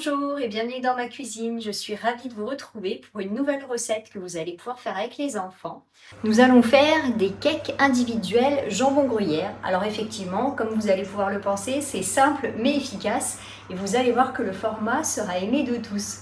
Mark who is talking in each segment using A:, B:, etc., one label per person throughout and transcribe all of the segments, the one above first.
A: Bonjour et bienvenue dans ma cuisine. Je suis ravie de vous retrouver pour une nouvelle recette que vous allez pouvoir faire avec les enfants. Nous allons faire des cakes individuels jambon gruyère. Alors effectivement, comme vous allez pouvoir le penser, c'est simple mais efficace et vous allez voir que le format sera aimé de tous.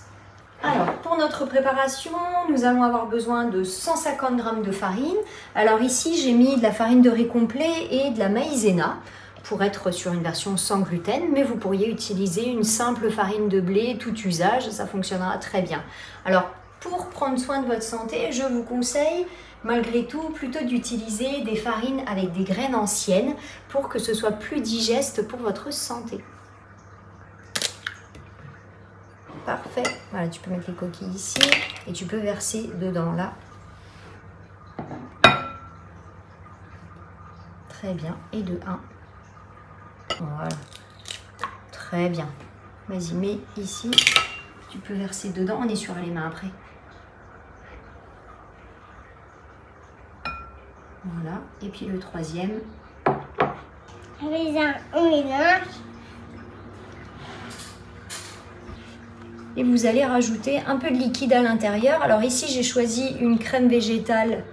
A: Alors, pour notre préparation, nous allons avoir besoin de 150 g de farine. Alors ici, j'ai mis de la farine de riz complet et de la maïzena pour être sur une version sans gluten, mais vous pourriez utiliser une simple farine de blé, tout usage, ça fonctionnera très bien. Alors, pour prendre soin de votre santé, je vous conseille malgré tout plutôt d'utiliser des farines avec des graines anciennes pour que ce soit plus digeste pour votre santé. Parfait, voilà, tu peux mettre les coquilles ici et tu peux verser dedans là. Très bien, et de 1. Voilà, très bien. Vas-y, mets ici, tu peux verser dedans, on est sur les mains après. Voilà, et puis le troisième.
B: On mélange.
A: Et vous allez rajouter un peu de liquide à l'intérieur. Alors ici, j'ai choisi une crème végétale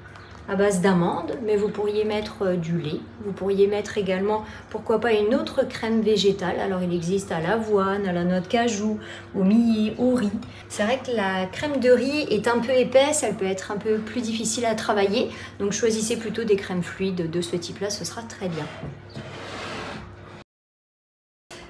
A: à base d'amandes, mais vous pourriez mettre du lait. Vous pourriez mettre également, pourquoi pas, une autre crème végétale. Alors il existe à l'avoine, à la noix de cajou, au millet, au riz. C'est vrai que la crème de riz est un peu épaisse, elle peut être un peu plus difficile à travailler. Donc choisissez plutôt des crèmes fluides de ce type-là, ce sera très bien.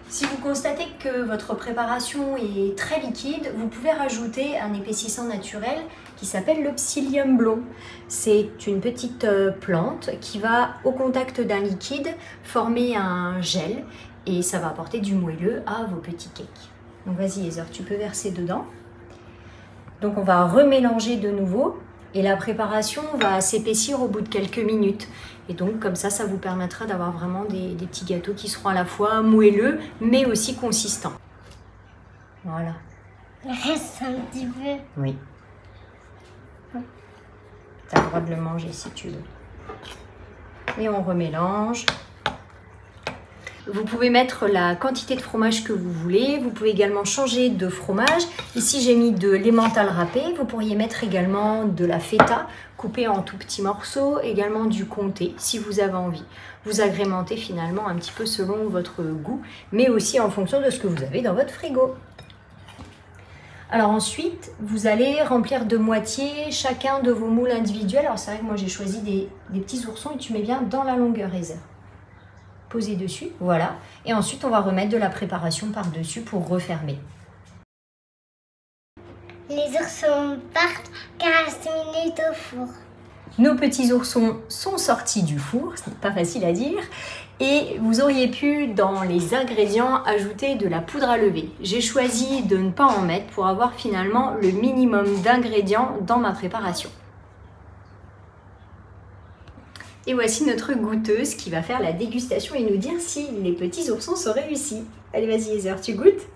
A: Si vous constatez que votre préparation est très liquide, vous pouvez rajouter un épaississant naturel qui s'appelle le psyllium blond. C'est une petite plante qui va, au contact d'un liquide, former un gel et ça va apporter du moelleux à vos petits cakes. Donc vas-y Heather, tu peux verser dedans. Donc on va remélanger de nouveau et la préparation va s'épaissir au bout de quelques minutes. Et donc comme ça vous permettra d'avoir vraiment des petits gâteaux qui seront à la fois moelleux mais aussi consistants. Voilà.
B: Il reste un petit peu.
A: Oui. Tu as le droit de le manger si tu veux. Et on remélange. Vous pouvez mettre la quantité de fromage que vous voulez. Vous pouvez également changer de fromage. Ici, j'ai mis de l'emmental râpé. Vous pourriez mettre également de la feta coupée en tout petits morceaux. Également du comté, si vous avez envie. Vous agrémentez finalement un petit peu selon votre goût, mais aussi en fonction de ce que vous avez dans votre frigo. Alors ensuite, vous allez remplir de moitié chacun de vos moules individuels. Alors c'est vrai que moi j'ai choisi des petits oursons et tu mets bien dans la longueur, Heather. Poser dessus, voilà. Et ensuite, on va remettre de la préparation par-dessus pour refermer.
B: Les oursons partent 15 minutes au four.
A: Nos petits oursons sont sortis du four, ce n'est pas facile à dire. Et vous auriez pu, dans les ingrédients, ajouter de la poudre à lever. J'ai choisi de ne pas en mettre pour avoir finalement le minimum d'ingrédients dans ma préparation. Et voici notre goûteuse qui va faire la dégustation et nous dire si les petits oursons sont réussis. Allez, vas-y Heather, tu goûtes?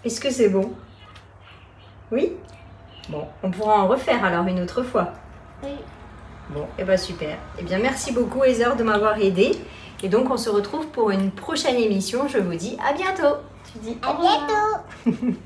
A: Est-ce que c'est bon? Oui? Bon, on pourra en refaire alors une autre fois.
B: Oui.
A: Bon, et bien super. Et bien merci beaucoup Heather de m'avoir aidée. Et donc on se retrouve pour une prochaine émission. Je vous dis à bientôt. Tu dis
B: à bientôt.